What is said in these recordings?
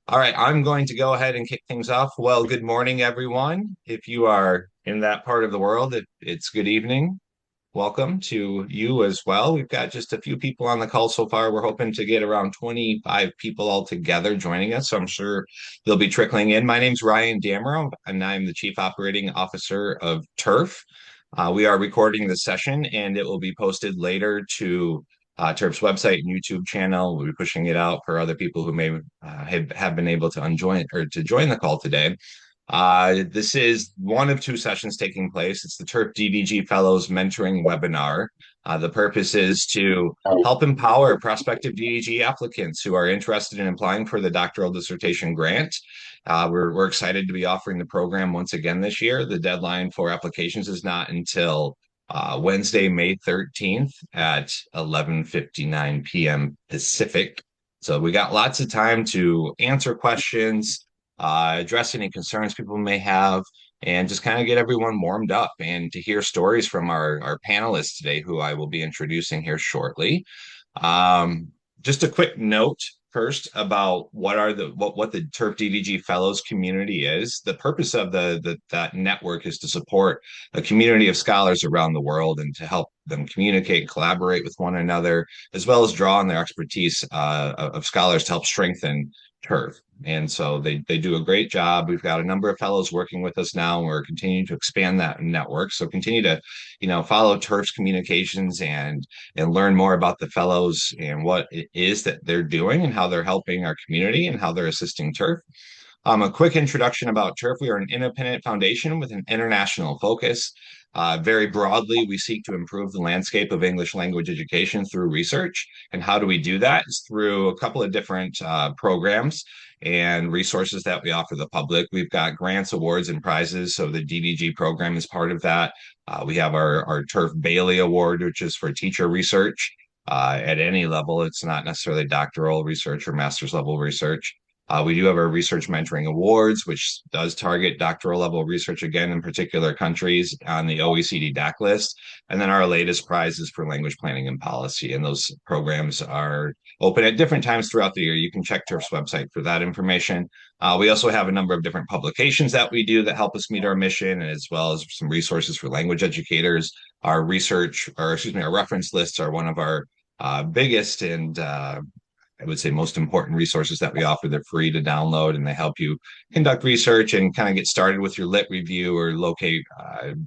All right, I'm going to go ahead and kick things off. Well, good morning, everyone. If you are in that part of the world, it's good evening. Welcome to you as well. We've got just a few people on the call so far. We're hoping to get around 25 people all together joining us. So I'm sure they'll be trickling in. My name's Ryan Damerow, and I'm the Chief Operating Officer of TIRF. We are recording this session, and it will be posted later to TIRF's website and YouTube channel. We'll be pushing it out for other people who may have been able to unjoin or to join the call today. This is one of two sessions taking place. It's the TIRF DDG Fellows Mentoring Webinar. The purpose is to help empower prospective DDG applicants who are interested in applying for the Doctoral Dissertation Grant. We're excited to be offering the program once again this year. The deadline for applications is not until Wednesday, May 13th at 11:59 p.m. Pacific. So we got lots of time to answer questions, address any concerns people may have, and just kind of get everyone warmed up and to hear stories from our panelists today, who I will be introducing here shortly. Just a quick note first about what the TIRF DDG Fellows community is. The purpose of that network is to support a community of scholars around the world and to help them communicate, collaborate with one another, as well as draw on their expertise of scholars to help strengthen TIRF. And so they do a great job. We've got a number of fellows working with us now, and we're continuing to expand that network. So continue to, follow TIRF's communications and learn more about the fellows and what it is that they're doing and how they're helping our community and how they're assisting TIRF. A quick introduction about TIRF. We are an independent foundation with an international focus. Very broadly, we seek to improve the landscape of English language education through research. And how do we do that? It's through a couple of different programs and resources that we offer the public. We've got grants, awards, and prizes. So the DDG program is part of that. We have our TIRF Bailey Award, which is for teacher research at any level. It's not necessarily doctoral research or master's level research. We do have our research mentoring awards, which does target doctoral level research, again, in particular countries on the OECD DAC list. And then our latest prize is for language planning and policy. And those programs are open at different times throughout the year. You can check TIRF's website for that information. We also have a number of different publications that we do that help us meet our mission, as well as some resources for language educators. Our reference lists are one of our biggest and I would say most important resources that we offer. They're free to download, and they help you conduct research and kind of get started with your lit review or locate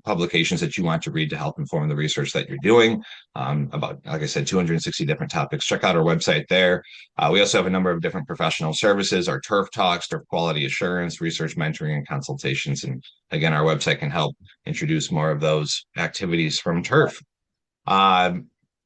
publications that you want to read to help inform the research that you're doing. About, like I said, 260 different topics. Check out our website there. We also have a number of different professional services, our TIRF Talks, TIRF Quality Assurance, research mentoring, and consultations. And again, our website can help introduce more of those activities from TIRF.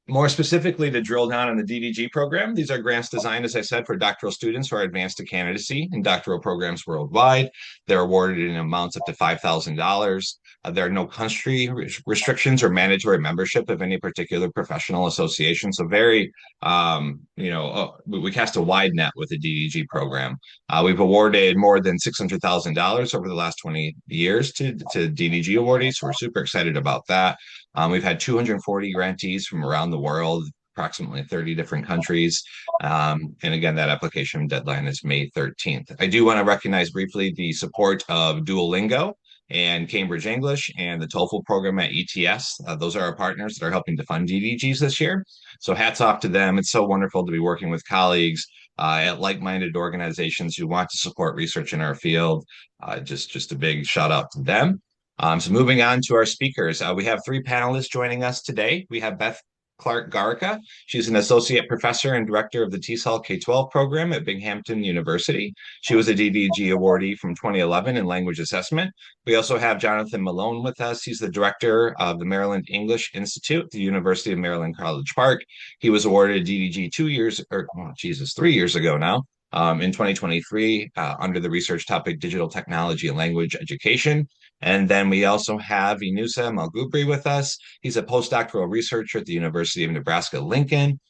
More specifically, to drill down on the DDG program, these are grants designed, as I said, for doctoral students who are advanced to candidacy in doctoral programs worldwide. They're awarded in amounts up to $5,000. There are no country restrictions or mandatory membership of any particular professional association. So we cast a wide net with the DDG program. We've awarded more than $600,000 over the last 20 years to DDG awardees. So we're super excited about that. We've had 240 grantees from around the world, approximately 30 different countries. And again, that application deadline is May 13th. I do want to recognize briefly the support of Duolingo and Cambridge English and the TOEFL program at ETS. Those are our partners that are helping to fund DDGs this year. So hats off to them. It's so wonderful to be working with colleagues at like-minded organizations who want to support research in our field. Just a big shout out to them. So moving on to our speakers, we have three panelists joining us today. We have Beth Clark-Gareca. She's an associate professor and director of the TESOL K-12 program at Binghamton University. She was a DDG awardee from 2011 in language assessment. We also have Jonathan Malone with us. He's the director of the Maryland English Institute at the University of Maryland College Park. He was awarded a DDG 3 years ago now. In 2023, under the research topic Digital Technology and Language Education. And then we also have Inoussa Malgoubri with us. He's a postdoctoral researcher at the University of Nebraska, Lincoln.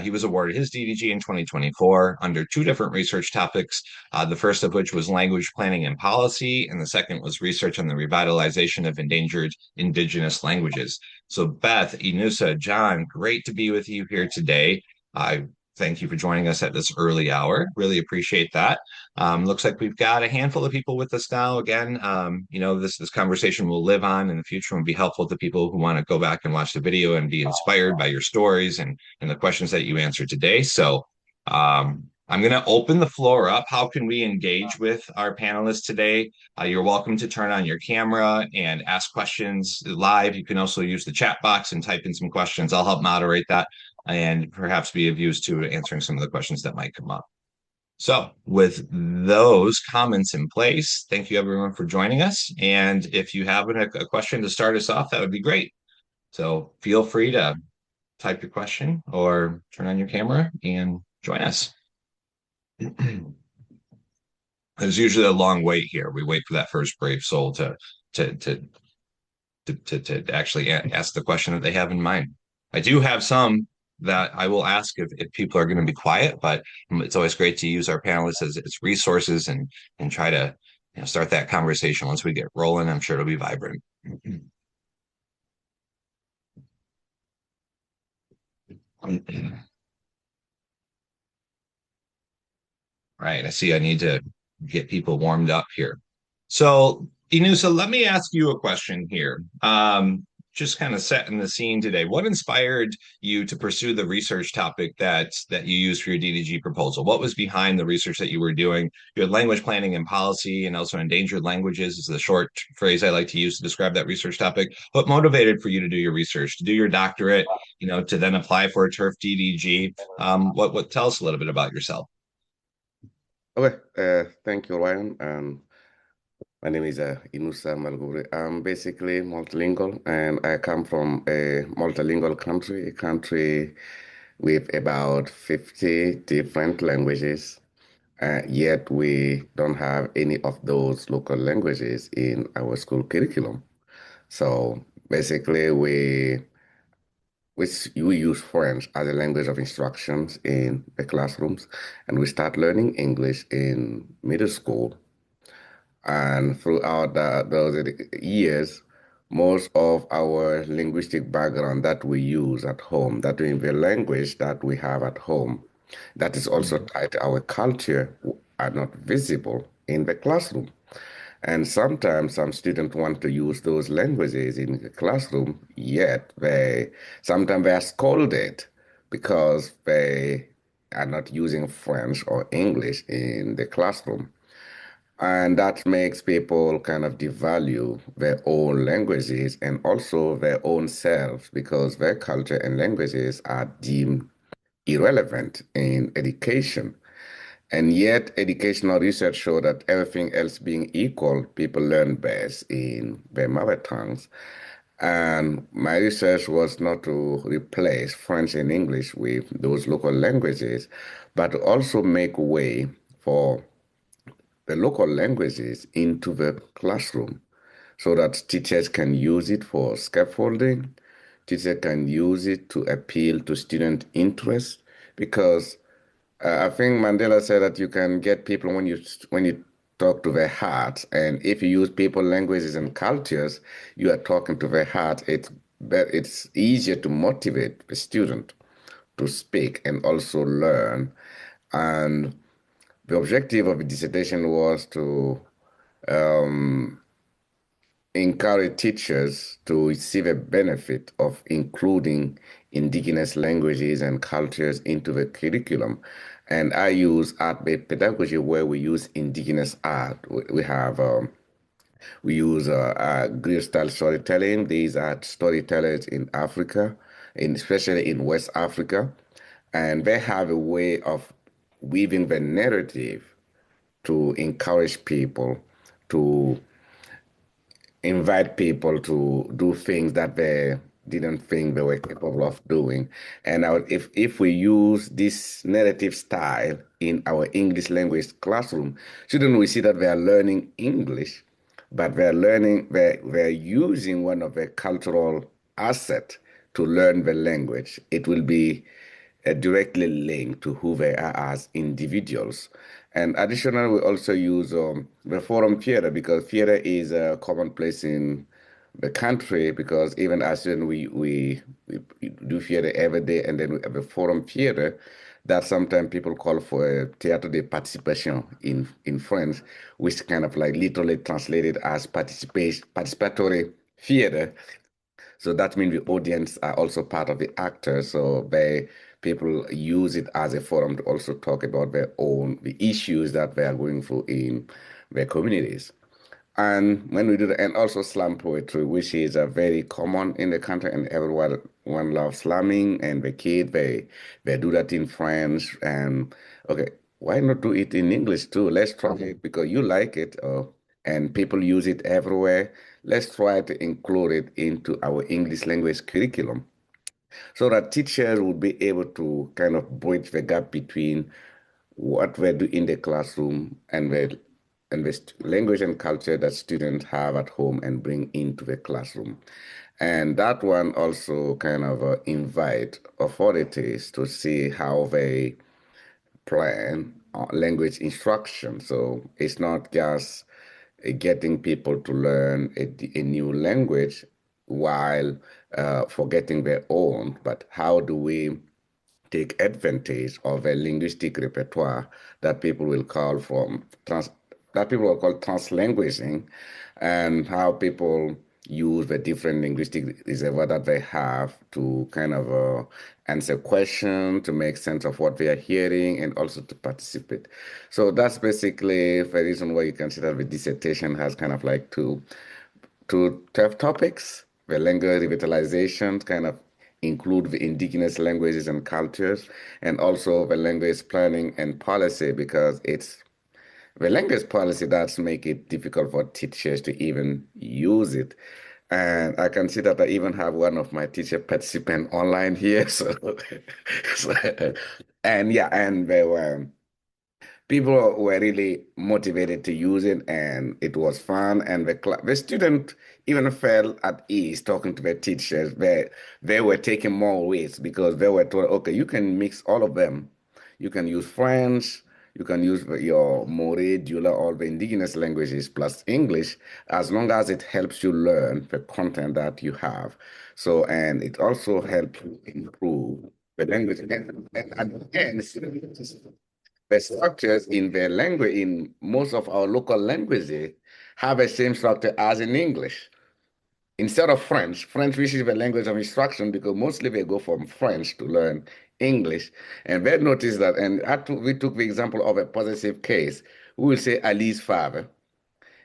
He was awarded his DDG in 2024 under two different research topics, the first of which was language planning and policy, and the second was research on the revitalization of endangered indigenous languages. So Beth, Inoussa, John, great to be with you here today. thank you for joining us at this early hour. Really appreciate that. Looks like we've got a handful of people with us now. Again, this conversation will live on in the future and be helpful to people who want to go back and watch the video and be inspired by your stories and the questions that you answered today. So I'm going to open the floor up. How can we engage with our panelists today? You're welcome to turn on your camera and ask questions live. You can also use the chat box and type in some questions. I'll help moderate that and perhaps be of use to answering some of the questions that might come up. So with those comments in place, thank you everyone for joining us. And if you have a question to start us off, that would be great. So feel free to type your question or turn on your camera and join us. There's usually a long wait here. We wait for that first brave soul to actually ask the question that they have in mind. I do have some that I will ask if people are going to be quiet, but it's always great to use our panelists as resources and try to start that conversation. Once we get rolling, I'm sure it'll be vibrant. Right, I see I need to get people warmed up here. So, Inoussa, let me ask you a question here. Just kind of setting the scene today. What inspired you to pursue the research topic that you used for your DDG proposal? What was behind the research that you were doing? You had language planning and policy, and also endangered languages is the short phrase I like to use to describe that research topic. What motivated for you to do your research, to do your doctorate, to then apply for a TIRF DDG? What tell us a little bit about yourself? Okay, thank you, Ryan. My name is Inoussa Malgoubri. I'm basically multilingual, and I come from a multilingual country, a country with about 50 different languages. Yet we don't have any of those local languages in our school curriculum. So basically, we use French as a language of instructions in the classrooms, and we start learning English in middle school. And throughout those years, most of our linguistic background that we use at home, that in the language that we have at home, that is also tied to our culture, are not visible in the classroom. And sometimes some students want to use those languages in the classroom, yet sometimes they are scolded because they are not using French or English in the classroom. And that makes people kind of devalue their own languages and also their own selves because their culture and languages are deemed irrelevant in education. And yet, educational research show that everything else being equal, people learn best in their mother tongues. And my research was not to replace French and English with those local languages, but to also make way for the local languages into the classroom so that teachers can use it for scaffolding, teachers can use it to appeal to student interest because I think Mandela said that you can get people when you talk to their heart, and if you use people, languages, and cultures, you are talking to their heart. It's easier to motivate the student to speak and also learn. And the objective of the dissertation was to encourage teachers to see the benefit of including indigenous languages and cultures into the curriculum. And I use art-based pedagogy where we use indigenous art. We use Greek style storytelling. These are storytellers in Africa, especially in West Africa, and they have a way of weaving the narrative to encourage people to invite people to do things that they didn't think they were capable of doing. And if we use this narrative style in our English language classroom, shouldn't we see that they are learning English, but they're using one of their cultural assets to learn the language? It will be directly linked to who they are as individuals. And additionally, we also use the forum theater because theater is commonplace in the country, because even as students, we do theater every day, and then we have a forum theater that sometimes people call for a théâtre de participation in French, which kind of like literally translated as participatory theater. So that means the audience are also part of the actors. So they people use it as a forum to also talk about the issues that they are going through in their communities. And when we do that, and also slam poetry, which is very common in the country, and everyone loves slamming, and the kid they do that in French, and okay, why not do it in English too? Let's try it because you like it, and people use it everywhere. Let's try to include it into our English language curriculum so that teachers would be able to kind of bridge the gap between what we do in the classroom and the language and culture that students have at home and bring into the classroom. And that one also kind of invite authorities to see how they plan language instruction. So it's not just getting people to learn a new language while forgetting their own, but how do we take advantage of a linguistic repertoire that people will call that people will call translanguaging, and how people use the different linguistic reservoir that they have to kind of answer questions, to make sense of what they are hearing, and also to participate. So that's basically the reason why you consider the dissertation has kind of like two tough topics. The language revitalization kind of include the indigenous languages and cultures, and also the language planning and policy, because it's the language policy that's make it difficult for teachers to even use it. And I can see that I even have one of my teacher participant online here. So, and yeah, and they were people were really motivated to use it, and it was fun, and the student even felt at ease talking to the teachers. They were taking more weights because they were told, okay, you can mix all of them. You can use French, you can use your More, Dula, all the indigenous languages plus English, as long as it helps you learn the content that you have. So, and it also helps you improve the language. And at the end, the structures in their language, in most of our local languages, have the same structure as in English. Instead of French, which is the language of instruction, because mostly they go from French to learn English. And they noticed that, and we took the example of a positive case. We will say Ali's father.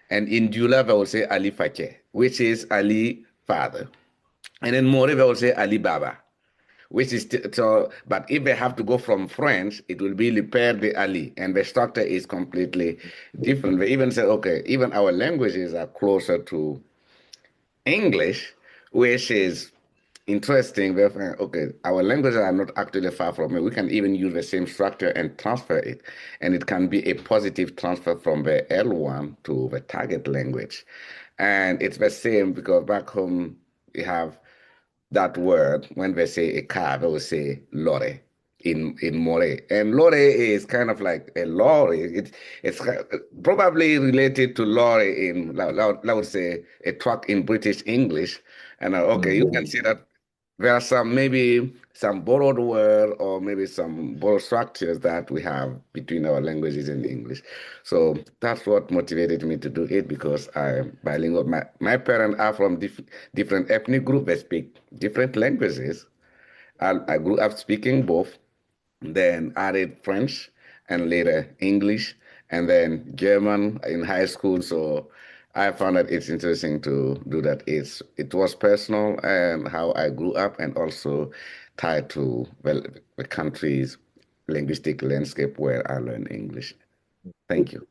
And in Jula, they will say Ali Fakir, which is Ali father. And in More, they will say Ali Baba, which is so. But if they have to go from French, it will be Le Père de Ali, and the structure is completely different. They even said, okay, even our languages are closer to English, which is interesting. Therefore, okay, our languages are not actually far from it. We can even use the same structure and transfer it, and it can be a positive transfer from the L1 to the target language. And it's the same because back home we have that word. When they say a car, they will say lorry in Malay. And lorry is kind of like a lorry. It's probably related to lorry in, I would say, a truck in British English. And okay, you can see that there are some maybe some borrowed word or maybe some borrowed structures that we have between our languages and English. So that's what motivated me to do it because I'm bilingual. My parents are from different ethnic groups. They speak different languages. I grew up speaking both, then added French and later English and then German in high school. So I found that it's interesting to do that. It was personal and how I grew up and also tied to well, the country's linguistic landscape where I learned English. Thank you.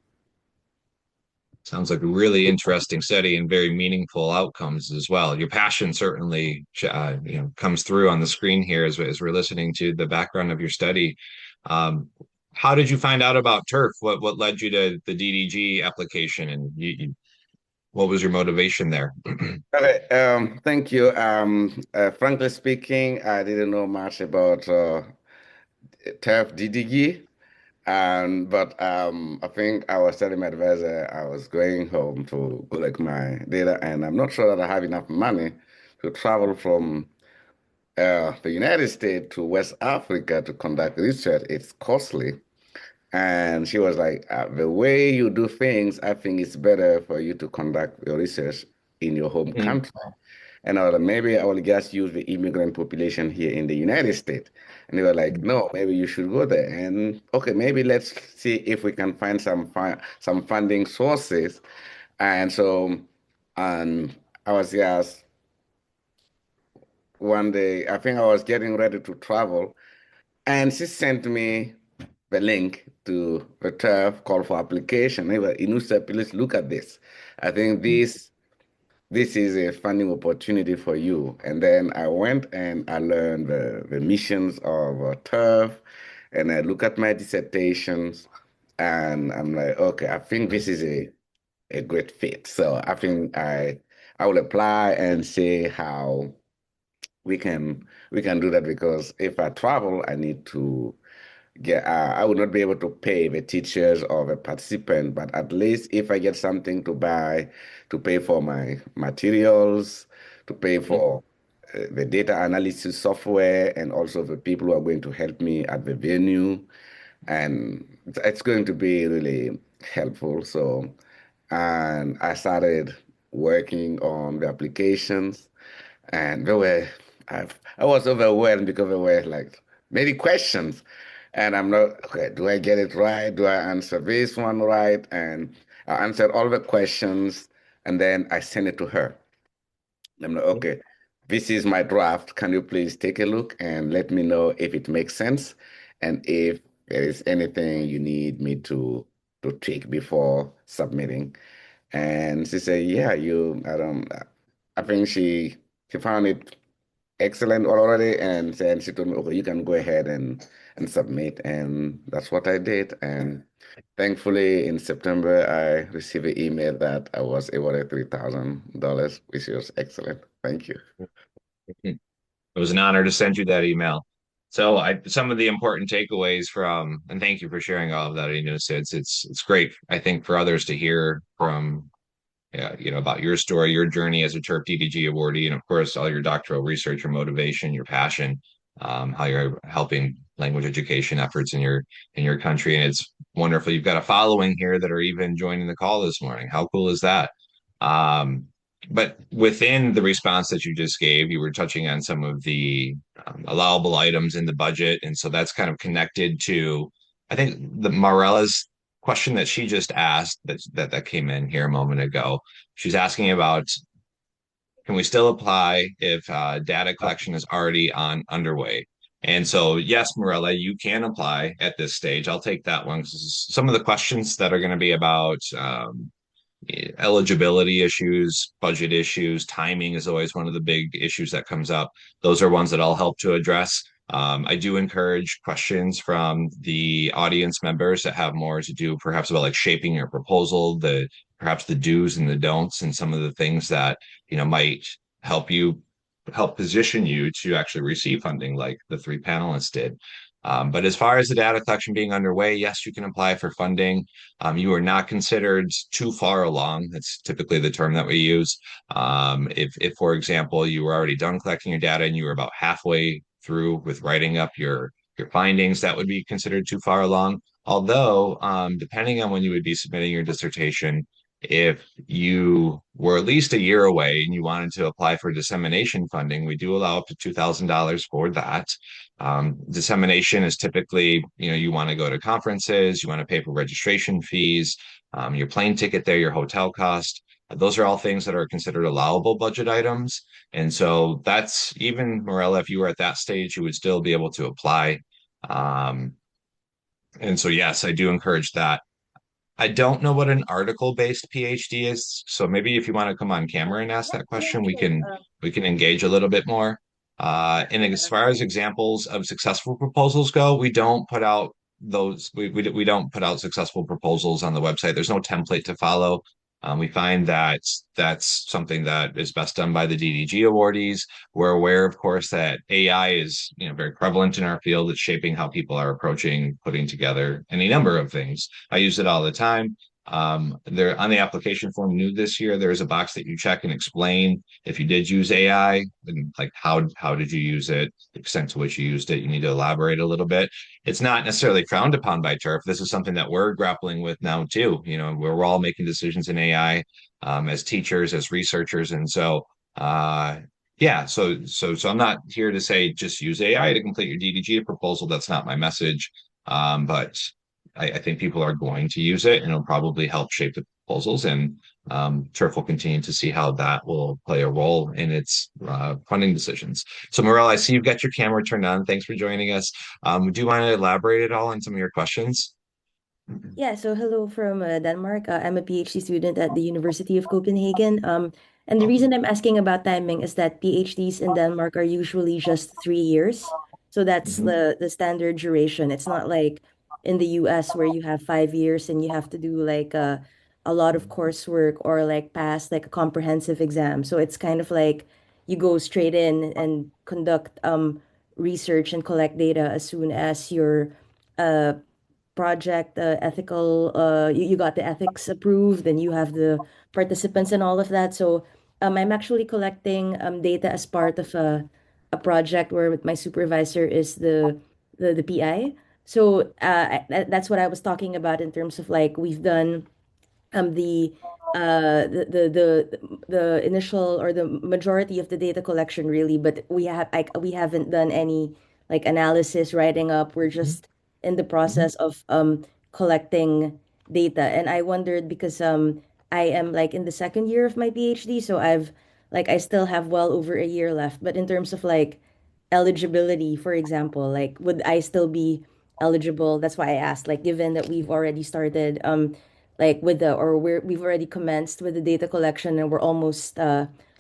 Sounds like a really interesting study and very meaningful outcomes as well. Your passion certainly, comes through on the screen here as we're listening to the background of your study. Um, how did you find out about TIRF? What led you to the DDG application, and what was your motivation there? Okay, thank you. Frankly speaking, I didn't know much about TIRF DDG. I think I was telling my advisor I was going home to collect my data, and I'm not sure that I have enough money to travel from the United States to West Africa to conduct research. It's costly. And she was like, the way you do things, I think it's better for you to conduct your research in your home Mm, country. And I was like, maybe I will just use the immigrant population here in the United States. And they were like, no, maybe you should go there. And okay, maybe let's see if we can find some funding sources. And so, and I was just one day, I think I was getting ready to travel, and she sent me the link to the TIRF call for application. Hey, well, Inoussa, please look at this. I think mm, this is a funding opportunity for you. And then I went and I learned the missions of TIRF, and I look at my dissertations, and I'm like, okay, I think this is a great fit. So I think I will apply and see how we can do that, because if I travel, I need to get I would not be able to pay the teachers or the participant, but at least if I get something to buy, to pay for my materials, to pay mm, for the data analysis software, and also the people who are going to help me at the venue, and it's going to be really helpful. So, and I started working on the applications, and I was overwhelmed because there were like many questions, and I'm not, okay, do I get it right? Do I answer this one right? And I answered all the questions, and then I sent it to her. I'm like, mm, okay, this is my draft. Can you please take a look and let me know if it makes sense, and if there is anything you need me to tweak before submitting? And she said, yeah, I think she found it excellent already, and then she told me, okay, you can go ahead and submit. And that's what I did. And thankfully, in September, I received an email that I was awarded $3,000, which was excellent. Thank you. mm. It was an honor to send you that email. So some of the important takeaways from, and thank you for sharing all of that, Inoussa. It's great, I think, for others to hear from, yeah, about your story, your journey as a TERP DDG awardee, and of course, all your doctoral research, your motivation, your passion, how you're helping language education efforts in your country. And it's wonderful. You've got a following here that are even joining the call this morning. How cool is that? Um, but within the response that you just gave, you were touching on some of the allowable items in the budget, and so that's kind of connected to, I think, the Marella's question that she just asked that came in here a moment ago. She's asking about, can we still apply if data collection is already on underway? And so, yes, Morella, you can apply at this stage. I'll take that one, 'cause some of the questions that are going to be about eligibility issues, budget issues, timing is always one of the big issues that comes up. Those are ones that I'll help to address. I do encourage questions from the audience members that have more to do perhaps about like shaping your proposal, the perhaps the do's and the don'ts, and some of the things that might help you help position you to actually receive funding like the three panelists did. But as far as the data collection being underway, yes, you can apply for funding. You are not considered too far along. That's typically the term that we use. If, for example, you were already done collecting your data and you were about halfway through with writing up your findings, that would be considered too far along. Although, depending on when you would be submitting your dissertation, if you were at least a year away and you wanted to apply for dissemination funding, we do allow up to $2,000 for that. Dissemination is typically, you want to go to conferences, you want to pay for registration fees, your plane ticket there, your hotel cost. Those are all things that are considered allowable budget items. And so that's even, Morella, if you were at that stage, you would still be able to apply. Um, and so, yes, I do encourage that. I don't know what an article-based PhD is, so maybe if you want to come on camera and ask that question, we can engage a little bit more. And as far as examples of successful proposals go, we don't put out those we don't put out successful proposals on the website. There's no template to follow. We find that that's something that is best done by the DDG awardees. We're aware, of course, that AI is, very prevalent in our field. It's shaping how people are approaching putting together any number of things. I use it all the time. There on the application form new this year, there's a box that you check and explain if you did use AI and like how did you use it, the extent to which you used it. You need to elaborate a little bit. It's not necessarily frowned upon by TIRF. This is something that we're grappling with now too. We're all making decisions in AI as teachers, as researchers, and so yeah. So I'm not here to say just use AI to complete your DDG proposal. That's not my message. But I think people are going to use it, and it'll probably help shape the proposals. And TIRF will continue to see how that will play a role in its funding decisions. So, Morel, I see you've got your camera turned on. Thanks for joining us. Do you want to elaborate at all on some of your questions? Yeah, so hello from Denmark. I'm a PhD student at the University of Copenhagen. And the Okay. reason I'm asking about timing is that PhDs in Denmark are usually just 3 years. So that's Mhm. the standard duration. It's not like in the US where you have 5 years and you have to do like a lot of coursework or like pass like a comprehensive exam. So it's kind of like you go straight in and conduct research and collect data as soon as you're uh, project ethical you got the ethics approved and you have the participants and all of that. So I'm actually collecting data as part of a project where my supervisor is the PI. So that's what I was talking about in terms of like we've done the the initial or the majority of the data collection really, but we haven't done any like analysis writing up. We're just in the process of collecting data. And I wondered because I am like in the second year of my PhD, so I still have well over a year left. But in terms of like eligibility, for example, like would I still be eligible? That's why I asked, like given that we've already started like with the or we've already commenced with the data collection and we're almost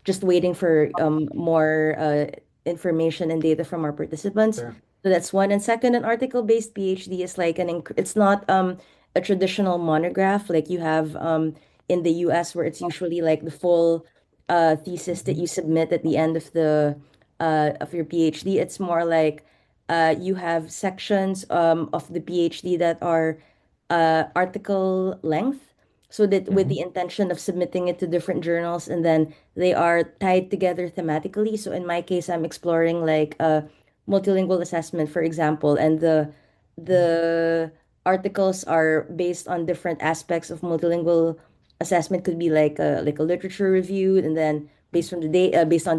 just waiting for more information and data from our participants. Sure. So that's one. And second, an article-based PhD is like it's not a traditional monograph like you have in the US where it's usually like the full thesis that you submit at the end of your PhD. It's more like you have sections of the PhD that are article length so that with Mhm. the intention of submitting it to different journals and then they are tied together thematically. So in my case, I'm exploring like multilingual assessment, for example, and the articles are based on different aspects of multilingual assessment. Could be like a literature review, and then based on the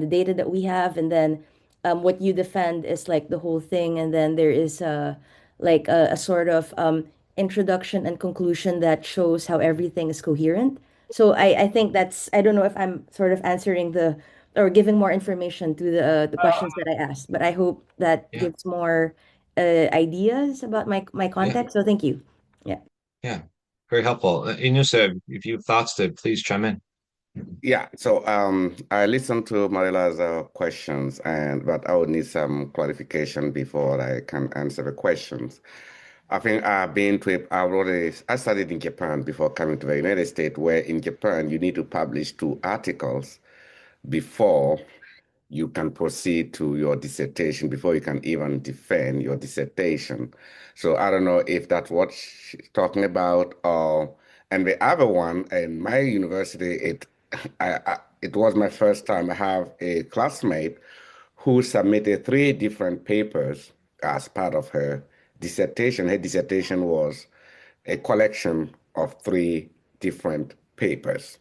data that we have, and then what you defend is like the whole thing, and then there is a sort of introduction and conclusion that shows how everything is coherent. So I think that's I don't know if I'm sort of answering the or giving more information to the questions that I asked, but I hope that Yeah, gives more ideas about my yeah, context. So thank you. Yeah. yeah. Very helpful. Inoussa, if you have thoughts to please chime in. Yeah, so I listened to Marila's questions, and but I would need some clarification before I can answer the questions. I think I studied in Japan before coming to the United States, where in Japan you need to publish 2 articles before you can proceed to your dissertation, before you can even defend your dissertation. So I don't know if that's what she's talking about, or and the other one in my university, it was my first time. I have a classmate who submitted 3 different papers as part of her dissertation. Her dissertation was a collection of 3 different papers.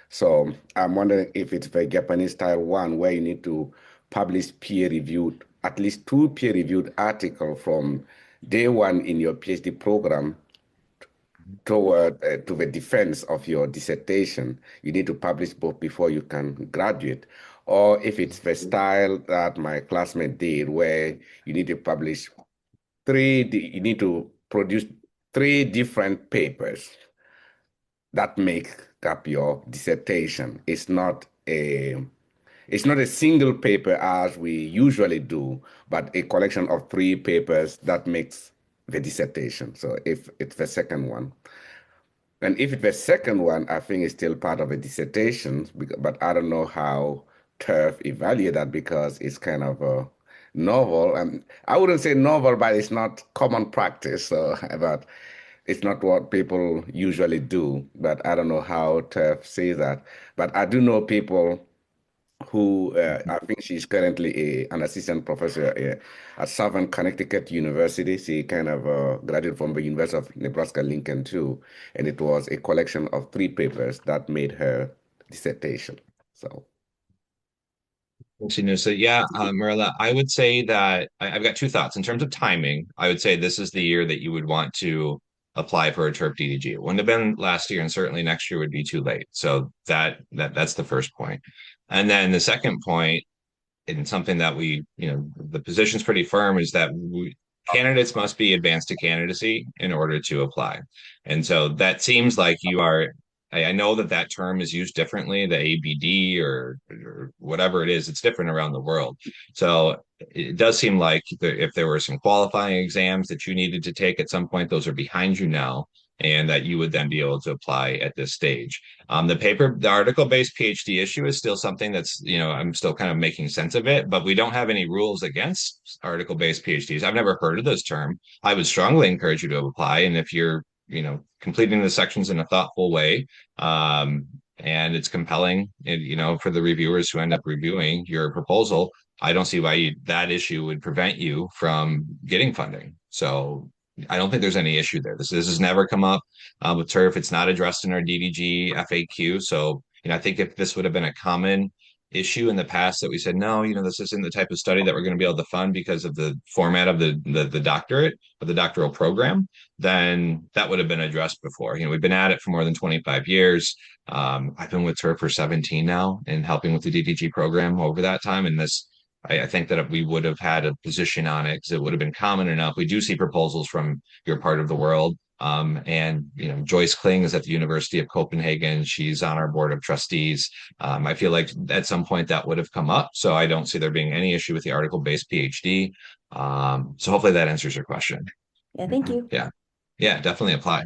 So I'm wondering if it's the Japanese style one where you need to publish peer-reviewed, at least 2 peer-reviewed articles from day one in your PhD program toward to the defense of your dissertation. You need to publish both before you can graduate. Or if it's the style that my classmate did, where you need to publish you need to produce 3 different papers that make up your dissertation. It's not a single paper as we usually do, but a collection of 3 papers that makes the dissertation. So if it's the second one. And if it's the second one, I think it's still part of a dissertation, but I don't know how TERF evaluate that because it's kind of a novel. And I wouldn't say novel, but it's not common practice. So, but it's not what people usually do. But I don't know how TERF sees that. But I do know people who I think she's currently an assistant professor at Southern Connecticut University. She kind of graduated from the University of Nebraska Lincoln too, and it was a collection of 3 papers that made her dissertation. So. Thanks, Inoussa. Yeah, Marilla, I would say that I've got two thoughts. In terms of timing, I would say this is the year that you would want to apply for a TERP DDG. It wouldn't have been last year, and certainly next year would be too late. So that's the first point. And then the second point, and something that the position's pretty firm, is that candidates must be advanced to candidacy in order to apply. And so that seems like you are. I know that that term is used differently, the ABD or whatever it is, it's different around the world. So it does seem like if there were some qualifying exams that you needed to take at some point, those are behind you now, and that you would then be able to apply at this stage. The article-based PhD issue is still something that's, I'm still kind of making sense of it, but we don't have any rules against article-based PhDs. I've never heard of this term. I would strongly encourage you to apply. And if you're, completing the sections in a thoughtful way, and it's compelling, for the reviewers who end up reviewing your proposal, I don't see why that issue would prevent you from getting funding. So I don't think there's any issue there. This has never come up with TERF. It's not addressed in our DDG FAQ. So, I think if this would have been a common issue in the past that we said, no, this isn't the type of study that we're going to be able to fund because of the format of the doctorate or the doctoral program, then that would have been addressed before. We've been at it for more than 25 years. I've been with TERF for 17 now and helping with the DDG program over that time. And I think that we would have had a position on it because it would have been common enough. We do see proposals from your part of the world. And Joyce Kling is at the University of Copenhagen. She's on our board of trustees. I feel like at some point that would have come up. So I don't see there being any issue with the article-based PhD. So hopefully that answers your question. Yeah, thank you. Yeah, definitely apply.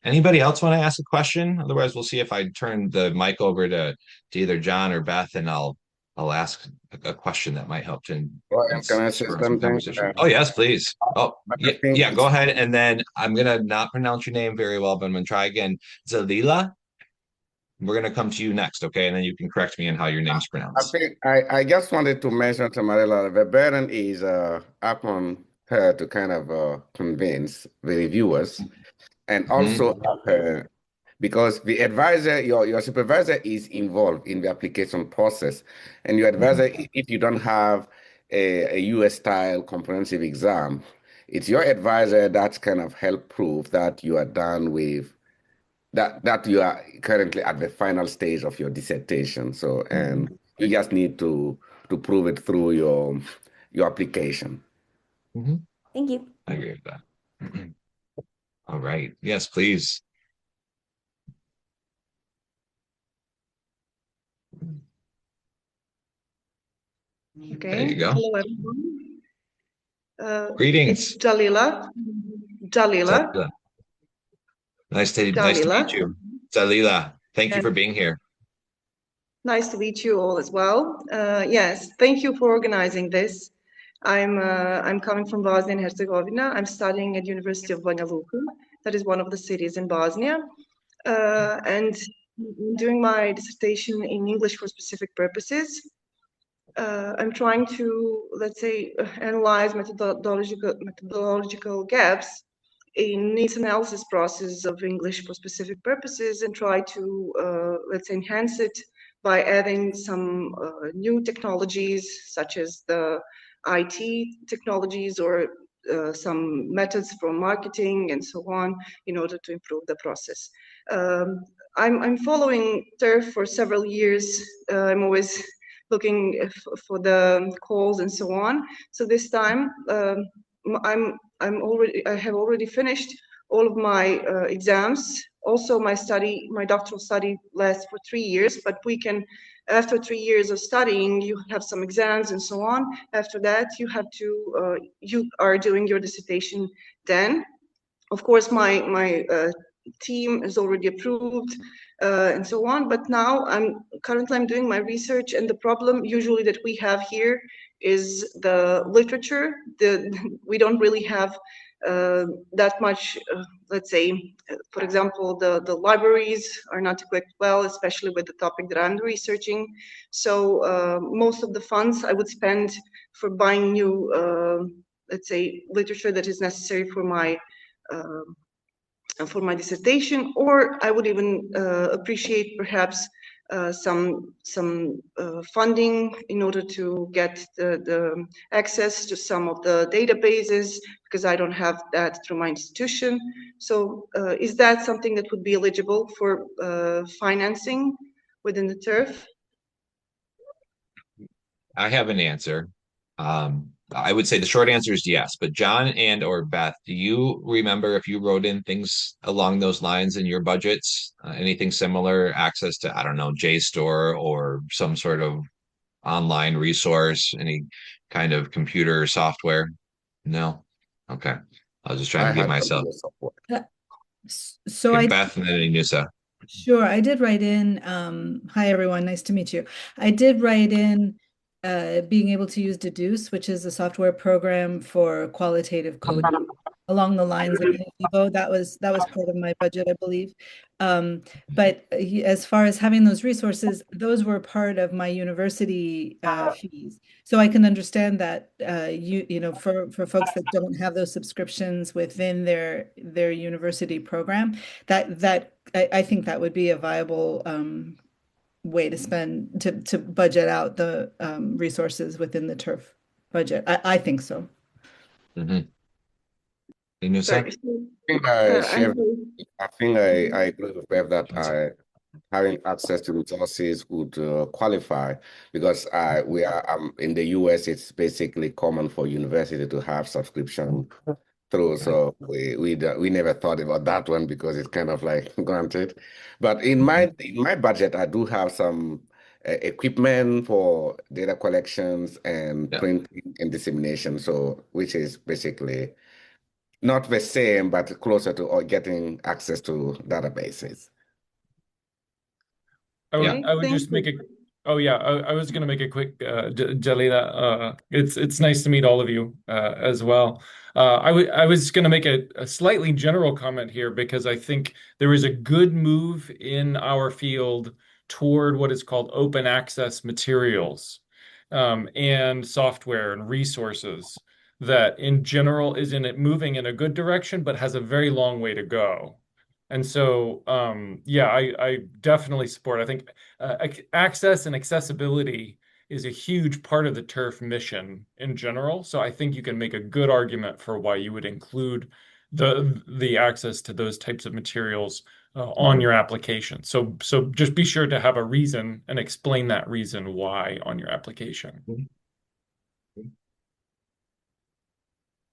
Anybody else want to ask a question? Otherwise, we'll see if I turn the mic over to either John or Beth, and I'll ask a question that might help to Can I say something? conversation. Oh, yes, please. Oh, yeah, go ahead. And then I'm going to not pronounce your name very well, but I'm going to try again. Zalila? We're going to come to you next, okay? And then you can correct me on how your name's pronounced. I just wanted to mention to Marilla, the burden is upon her to kind of convince the reviewers and also her, because the advisor, your supervisor is involved in the application process, and your advisor, if you don't have a US-style comprehensive exam, it's your advisor that's kind of help prove that you are done with that you are currently at the final stage of your dissertation. So, and you just need to prove it through your application. Thank you. I agree with that. All right. Yes, please. Okay. There you go. Hello, everyone. Greetings. It's Dalila. Nice to meet you. Dalila, thank you for being here. Nice to meet you all as well. Yes, thank you for organizing this. I'm coming from Bosnia and Herzegovina. I'm studying at University of Banja Luka. That is one of the cities in Bosnia. And doing my dissertation in English for specific purposes. I'm trying to, let's say, analyze methodological gaps in needs analysis process of English for specific purposes and try to, let's say, enhance it by adding some new technologies such as the IT technologies or some methods from marketing and so on in order to improve the process. I'm following TERF for several years. I'm always looking for the calls and so on. So this time I have already finished all of my exams. Also, my doctoral study lasts for 3 years, but after 3 years of studying, you have some exams and so on. After that, you are doing your dissertation then. of course, my team is already approved and so on. But now I'm doing my research, and the problem usually that we have here is the literature. We don't really have that much, let's say, for example, the libraries are not equipped well, especially with the topic that I'm researching. So most of the funds I would spend for buying new, let's say, literature that is necessary for my dissertation, or I would even appreciate perhaps some funding in order to get the access to some of the databases, because I don't have that through my institution. So is that something that would be eligible for financing within the TIRF? I have an answer. I would say the short answer is yes, but John and or Beth, do you remember if you wrote in things along those lines in your budgets? Anything similar, access to, I don't know, JSTOR or some sort of online resource, any kind of computer software? No? Okay. I was just trying I to get had myself. support. So Okay, I Beth and then Inoussa. Sure, I did write in, hi everyone, nice to meet you. I did write in being able to use Deduce, which is a software program for qualitative coding along the lines of Vivo. That was part of my budget, I believe. But as far as having those resources, those were part of my university fees. So I can understand that you know, for folks that don't have those subscriptions within their university program, that I think that would be a viable way to spend to budget out the resources within the TIRF budget. I think so. Mm-hmm. Inoussa? Sorry. I think I agree with Beth that having access to resources would qualify, because we are in the US. It's basically common for university to have subscription through. So we never thought about that one because it's kind of like granted. But in my budget, I do have some equipment for data collections and printing and dissemination. So which is basically not the same, but closer to or getting access to databases. I would just make a. Oh yeah, I was going to make a quick, Jalila. It's nice to meet all of you as well. I was going to make a slightly general comment here, because I think there is a good move in our field toward what is called open access materials and software and resources that in general is moving in a good direction, but has a very long way to go. And so, yeah, I definitely support. I think access and accessibility is a huge part of the TIRF mission in general. So I think you can make a good argument for why you would include the access to those types of materials on your application. So just be sure to have a reason and explain that reason why on your application.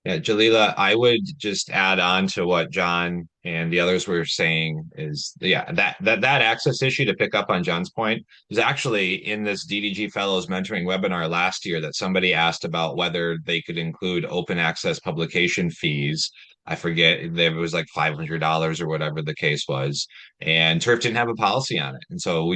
Yeah, Jalila, I would just add on to what John and the others were saying is, yeah, that access issue, to pick up on John's point, is actually in this DDG Fellows mentoring webinar last year that somebody asked about whether they could include open access publication fees. I forget, there was like $500 or whatever the case was, and TIRF didn't have a policy on it. And so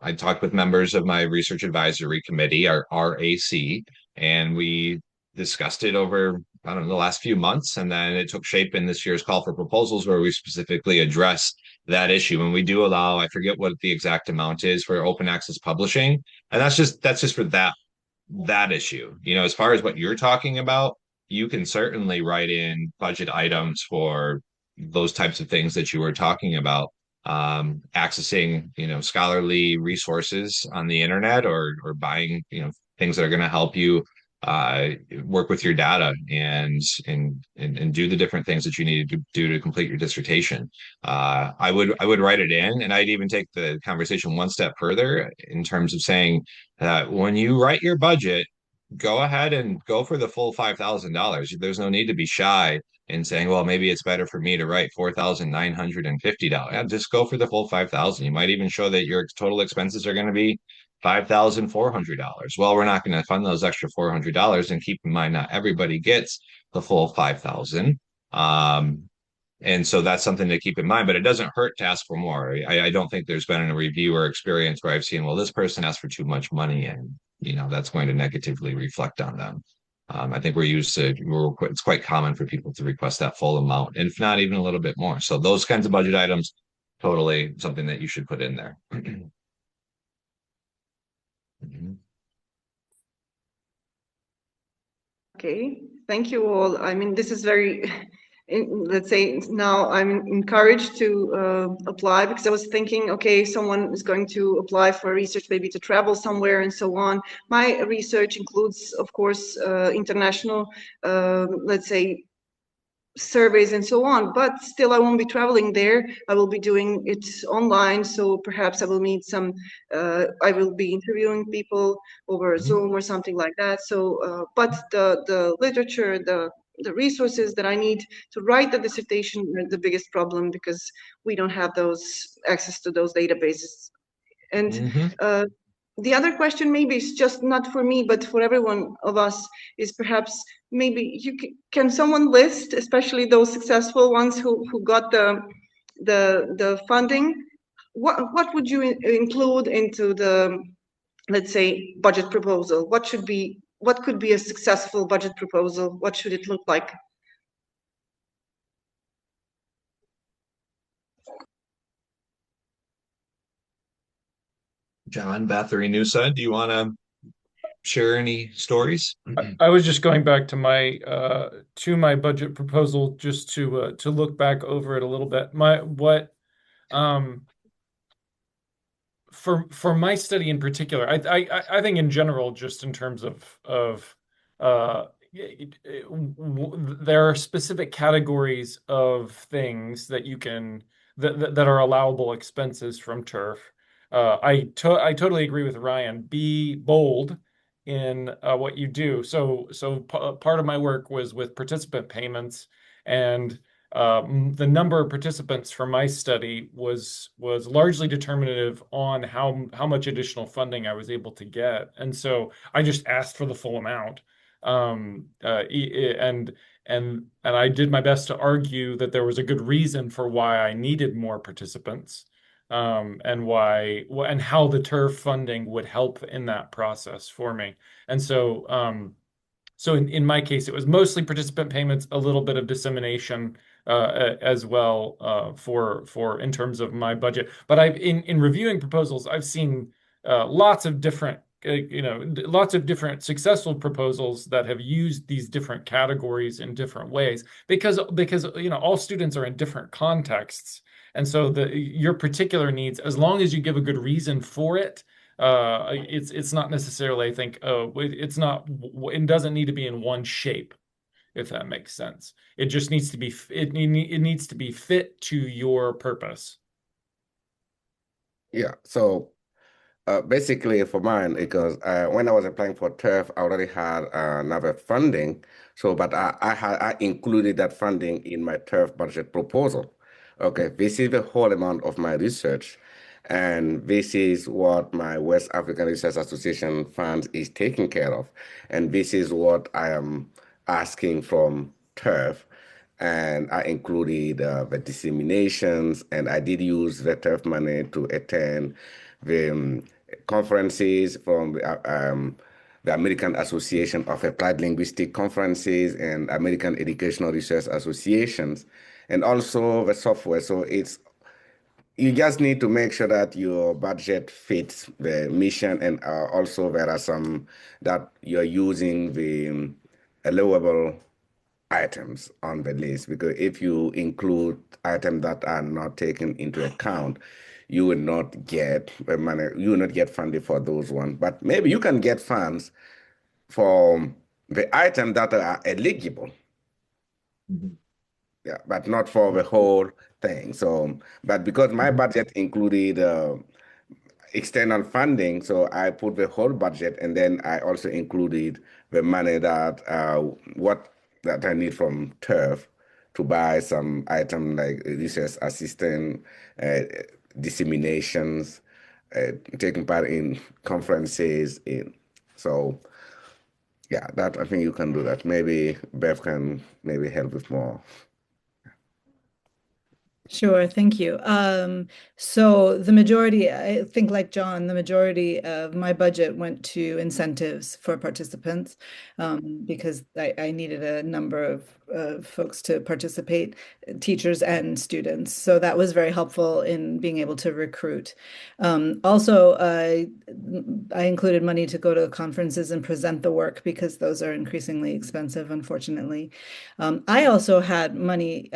I talked with members of my research advisory committee, our RAC, and we discussed it over, I don't know, the last few months, and then it took shape in this year's call for proposals, where we specifically address that issue. And we do allow, I forget what the exact amount is for open access publishing, and that's just for that issue. You know, as far as what you're talking about, you can certainly write in budget items for those types of things that you were talking about, accessing, you know, scholarly resources on the internet, or buying, you know, things that are going to help you work with your data and do the different things that you need to do to complete your dissertation. I would write it in, and I'd even take the conversation one step further in terms of saying that when you write your budget, go ahead and go for the full $5,000. There's no need to be shy in saying, well, maybe it's better for me to write $4,950. Yeah, just go for the full 5,000. You might even show that your total expenses are going to be $5,400. Well, we're not going to fund those extra $400, and keep in mind, not everybody gets the full 5,000. And so that's something to keep in mind, but it doesn't hurt to ask for more. I don't think there's been a review or experience where I've seen, well, this person asked for too much money and, that's going to negatively reflect on them. I think it's quite common for people to request that full amount, and if not even a little bit more. So those kinds of budget items, totally something that you should put in there. Okay, thank you all. I mean, this is very, let's say now I'm encouraged to apply, because I was thinking, okay, someone is going to apply for research, maybe to travel somewhere and so on. My research includes, of course, international, let's say, surveys and so on, but still I won't be traveling there. I will be doing it online, so perhaps I will meet some, I will be interviewing people over Zoom or something like that. So, but the literature, the resources that I need to write the dissertation are the biggest problem, because we don't have those access to those databases. And the other question, maybe it's just not for me, but for every one of us, is perhaps maybe can someone list, especially those successful ones who got the funding, what would you include into the, let's say, budget proposal? What could be a successful budget proposal? What should it look like? John, Beth, or Inoussa, do you want to share any stories? I was just going back to my budget proposal just to look back over it a little bit. For my study in particular, I think in general, just in terms of there are specific categories of things that you can that are allowable expenses from TIRF. I totally agree with Ryan. Be bold in what you do. So part of my work was with participant payments, and the number of participants for my study was largely determinative on how much additional funding I was able to get, and so I just asked for the full amount. And I did my best to argue that there was a good reason for why I needed more participants, and how the TIRF funding would help in that process for me. And so in my case, it was mostly participant payments, a little bit of dissemination as well, for in terms of my budget. But in reviewing proposals, I've seen lots of different successful proposals that have used these different categories in different ways, because all students are in different contexts, and so your particular needs, as long as you give a good reason for it, it's not necessarily, I think, it doesn't need to be in one shape, if that makes sense. It just needs to be it needs to be fit to your purpose. Yeah. So basically for mine, because when I was applying for TIRF, I already had another funding. So, but I included that funding in my TIRF budget proposal. Okay, this is the whole amount of my research. And this is what my West African Research Association fund is taking care of. And this is what I am asking from TIRF. And I included the disseminations, and I did use the TIRF money to attend the conferences from the American Association of Applied Linguistic Conferences and American Educational Research Associations, and also the software. So you just need to make sure that your budget fits the mission, and also there are some that you're using the allowable items on the list, because if you include items that are not taken into account, you will not get money, you will not get funded for those ones. But maybe you can get funds for the items that are eligible. Yeah, but not for the whole thing. So, but because my budget included external funding, so I put the whole budget, and then I also included the money that I need from TIRF to buy some item like research assistant, disseminations, taking part in conferences. So yeah, that I think you can do that. Maybe Beth can maybe help with more. Sure, thank you. So the majority, I think like John, the majority of my budget went to incentives for participants because I needed a number of folks to participate, teachers and students. So that was very helpful in being able to recruit. Also, I included money to go to conferences and present the work because those are increasingly expensive, unfortunately. I also had money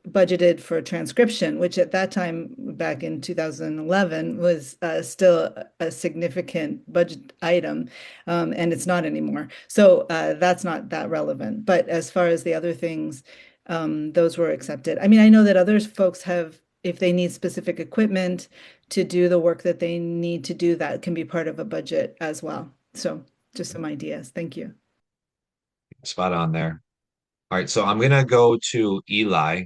budgeted for transcription, which at that time, back in 2011, was still a significant budget item, and it's not anymore. So that's not that relevant. But as far as the other things, those were accepted. I mean, I know that other folks have, if they need specific equipment to do the work that they need to do, that can be part of a budget as well. So just some ideas. Thank you. Spot on there. All right, so I'm gonna go to Eli.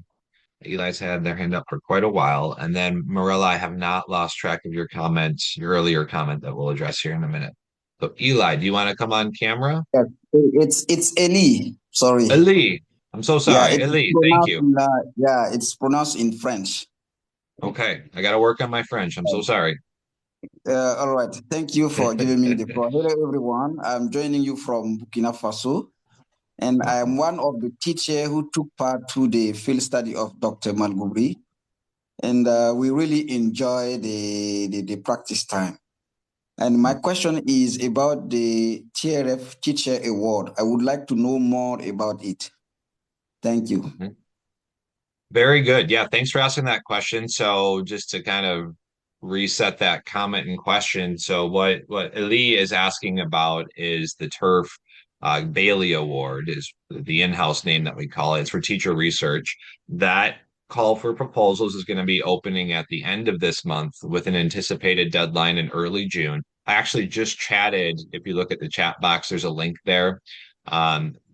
Eli's had their hand up for quite a while, and then Marilla, I have not lost track of your comments, your earlier comment that we'll address here in a minute. So Eli, do you want to come on camera? Yeah, it's Eli. Sorry. Eli, I'm so Yeah, sorry. it's Eli, thank pronounced you. in, yeah, it's pronounced in French. Okay, I got to work on my French. I'm so sorry. All right. Thank you for giving me the floor. Hello, everyone. I'm joining you from Burkina Faso, and I am one of the teachers who took part to the field study of Dr. Malgoubri, and we really enjoy the practice time. And my question is about the TRF Teacher Award. I would like to know more about it. Thank you. Very good. Yeah, thanks for asking that question. So just to kind of reset that comment and question. So what Eli is asking about is the TIRF Bailey Award is the in-house name that we call it. It's for teacher research. That call for proposals is going to be opening at the end of this month with an anticipated deadline in early June. I actually just chatted. If you look at the chat box, there's a link there.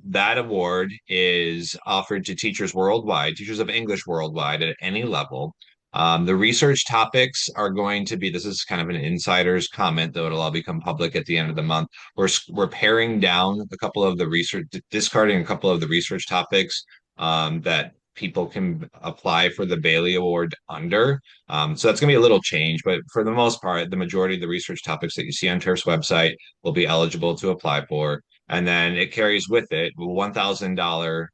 That award is offered to teachers worldwide, teachers of English worldwide at any level. The research topics are going to be, this is kind of an insider's comment, though it'll all become public at the end of the month. We're paring down a couple of the research, discarding a couple of the research topics that people can apply for the Bailey Award under. So that's going to be a little change, but for the most part, the majority of the research topics that you see on TIRF's website will be eligible to apply for. And then it carries with it a $1,000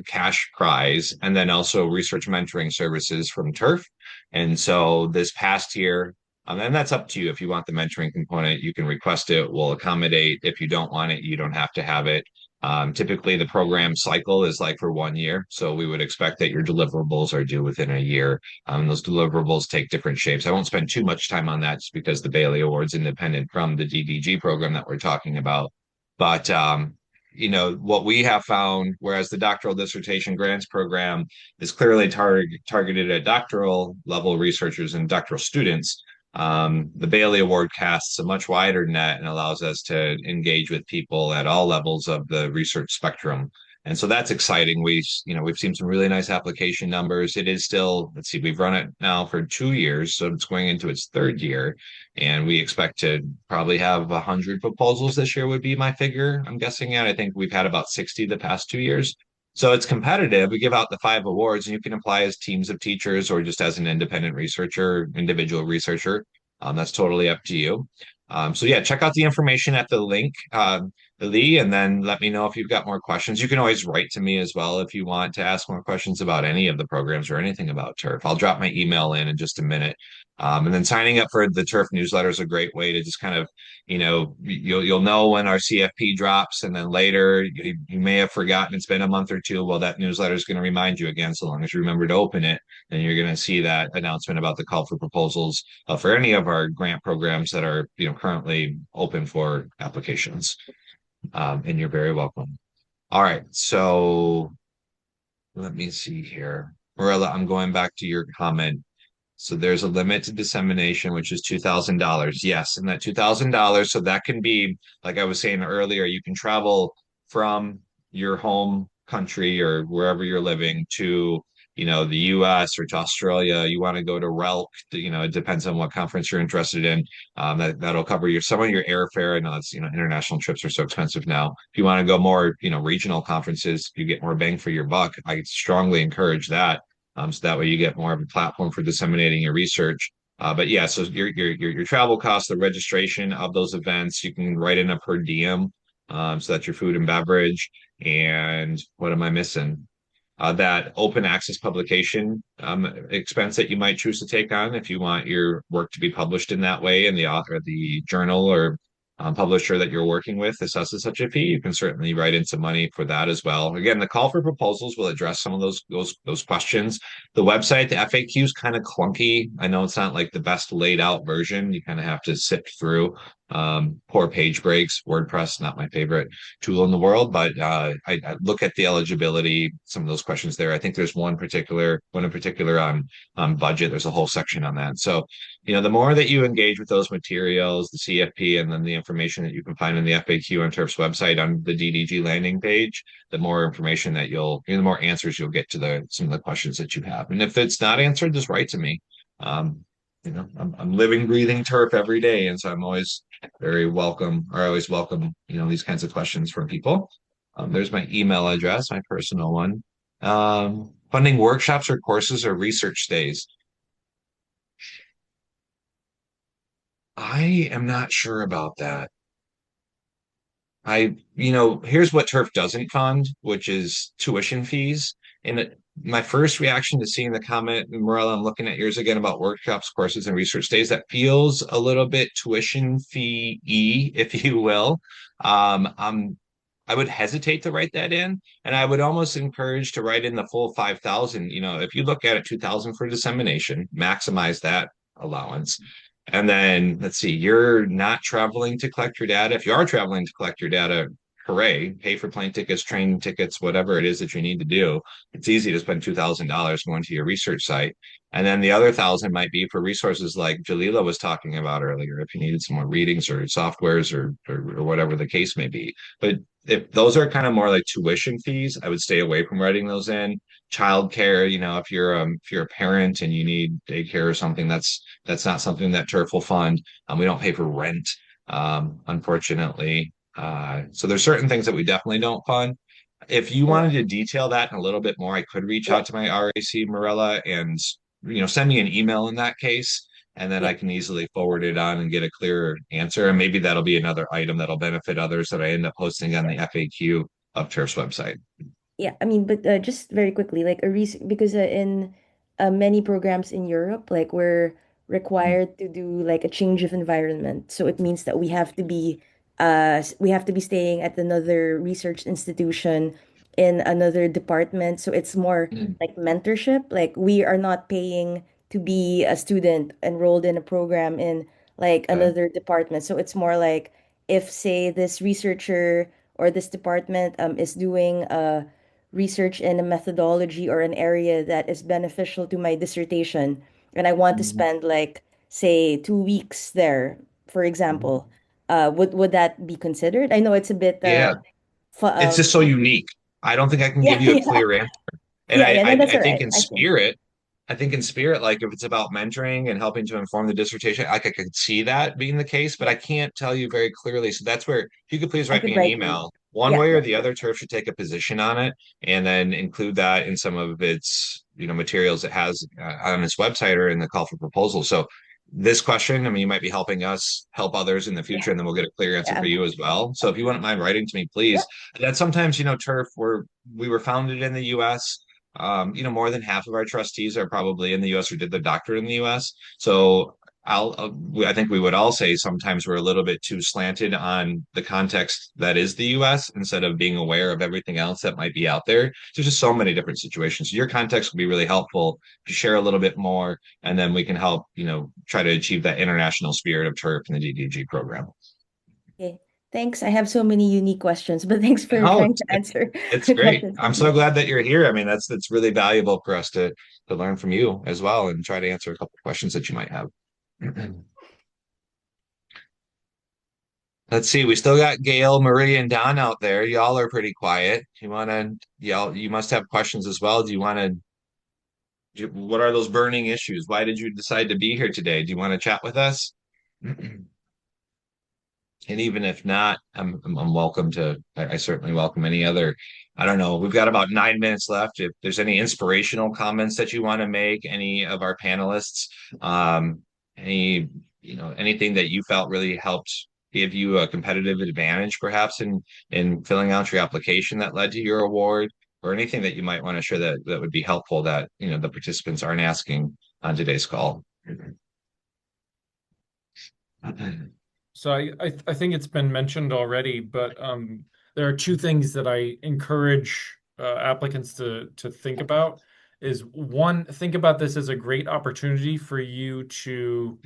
cash prize, and then also research mentoring services from TIRF. And so this past year, and that's up to you. If you want the mentoring component, you can request it. We'll accommodate. If you don't want it, you don't have to have it. Typically, the program cycle is like for 1 year. So we would expect that your deliverables are due within a year. Those deliverables take different shapes. I won't spend too much time on that just because the Bailey Award's independent from the DDG program that we're talking about. But, what we have found, whereas the Doctoral Dissertation Grants program is clearly targeted at doctoral level researchers and doctoral students, the Bailey Award casts a much wider net and allows us to engage with people at all levels of the research spectrum. And so that's exciting. We've seen some really nice application numbers. It is still, let's see, we've run it now for 2 years, so it's going into its third year. And we expect to probably have 100 proposals this year would be my figure, I'm guessing at. I think we've had about 60 the past 2 years. So it's competitive. We give out the 5 awards, and you can apply as teams of teachers or just as an independent researcher, individual researcher. That's totally up to you. So yeah, check out the information at the link, Lee, and then let me know if you've got more questions. You can always write to me as well if you want to ask more questions about any of the programs or anything about TIRF. I'll drop my email in just a minute. And then signing up for the TIRF newsletter is a great way to just kind of, you'll know when our CFP drops, and then later you may have forgotten it's been a month or two. Well, that newsletter is going to remind you again, so long as you remember to open it, then you're going to see that announcement about the call for proposals for any of our grant programs that are, currently open for applications. And you're very welcome. All right, so let me see here. Marilla, I'm going back to your comment. So there's a limit to dissemination, which is $2,000. Yes, and that $2,000, so that can be, like I was saying earlier, you can travel from your home country or wherever you're living to, the US or to Australia. You want to go to RELC, it depends on what conference you're interested in. That'll cover some of your airfare. I know that's, international trips are so expensive now. If you want to go more, regional conferences, you get more bang for your buck. I strongly encourage that. So that way you get more of a platform for disseminating your research. But yeah, so your travel costs, the registration of those events, you can write in a per diem. So that's your food and beverage. And what am I missing? That open access publication expense that you might choose to take on if you want your work to be published in that way, and the author, the journal or publisher that you're working with assesses such a fee. You can certainly write in some money for that as well. Again, the call for proposals will address some of those questions. The website, the FAQ is kind of clunky. I know it's not like the best laid out version. You kind of have to sift through. Poor page breaks. WordPress, not my favorite tool in the world, but I look at the eligibility, some of those questions there. I think there's one in particular on budget. There's a whole section on that. So, the more that you engage with those materials, the CFP, and then the information that you can find in the FAQ on TIRF's website on the DDG landing page, the more information that the more answers you'll get to some of the questions that you have. And if it's not answered, just write to me. I'm living, breathing TIRF every day, and so I'm always very welcome, or I always welcome, these kinds of questions from people. There's my email address, my personal one. Funding workshops or courses or research stays. I am not sure about that. Here's what TIRF doesn't fund, which is tuition fees. And my first reaction to seeing the comment, Morella, I'm looking at yours again about workshops, courses, and research days, that feels a little bit tuition fee-y, if you will. I would hesitate to write that in, and I would almost encourage to write in the full 5,000. If you look at it, 2,000 for dissemination, maximize that allowance. And then let's see, you're not traveling to collect your data. If you are traveling to collect your data, hooray, pay for plane tickets, train tickets, whatever it is that you need to do. It's easy to spend $2,000 going to your research site. And then the other 1,000 might be for resources like Jalila was talking about earlier, if you needed some more readings or softwares or whatever the case may be. But if those are kind of more like tuition fees, I would stay away from writing those in. Childcare, if you're a parent and you need daycare or something, that's not something that TIRF will fund. We don't pay for rent, unfortunately. So there's certain things that we definitely don't fund. If you wanted to detail that in a little bit more, I could reach out to my RAC, Morella, and send me an email in that case, and then I can easily forward it on and get a clearer answer. And maybe that'll be another item that'll benefit others that I end up posting on the FAQ of TIRF's website. Yeah, I mean, but just very quickly, like because in many programs in Europe, like we're required to do like a change of environment. So it means that we have to be staying at another research institution in another department. So it's more like mentorship. Like we are not paying to be a student enrolled in a program in like another department. So it's more like if, say, this researcher or this department is doing research in a methodology or an area that is beneficial to my dissertation, and I want to spend like, say, 2 weeks there, for example, would that be considered? I know it's a bit Yeah, it's just so unique. I don't think I can give yeah, you a yeah, clear answer. And yeah, yeah. No, that's I all think right. in I think spirit, like if it's about mentoring and helping to inform the dissertation, I could see that being the case, but yeah, I can't tell you very clearly. So that's where, if you could please I write could me an write you. email, one Yeah, way or yeah, the other. TIRF should take a position on it and then include that in some of its, materials it has on its website or in the call for proposal. So this question, I mean, you might be helping us help others in the yeah, future, and then we'll get a clear answer yeah, for you as well. So if you wouldn't mind writing to me, yeah. please. That sometimes, TIRF, we were founded in the US. More than half of our trustees are probably in the US or did their doctorate in the US. So I think we would all say sometimes we're a little bit too slanted on the context that is the US instead of being aware of everything else that might be out there. There's just so many different situations. So your context will be really helpful if you share a little bit more, and then we can help, try to achieve that international spirit of TIRF and the DDG program. Okay. Thanks. I have so many unique questions, but thanks for Oh, trying to answer it's the great. questions I'm with so me. glad that you're here. I mean, that's really valuable for us to learn from you as well and try to answer a couple of questions that you might have. Let's see. We still got Gail, Marie, and Don out there. Y'all are pretty quiet. You must have questions as well. What are those burning issues? Why did you decide to be here today? Do you want to chat with us? And even if not, I'm welcome to, I certainly welcome any other. I don't know. We've got about 9 minutes left. If there's any inspirational comments that you want to make, any of our panelists, um, any, anything that you felt really helped give you a competitive advantage, perhaps in filling out your application that led to your award, or anything that you might want to share that would be helpful that, the participants aren't asking on today's call. So I think it's been mentioned already, but there are two things that I encourage applicants to think about. Is one, think about this as a great opportunity for you to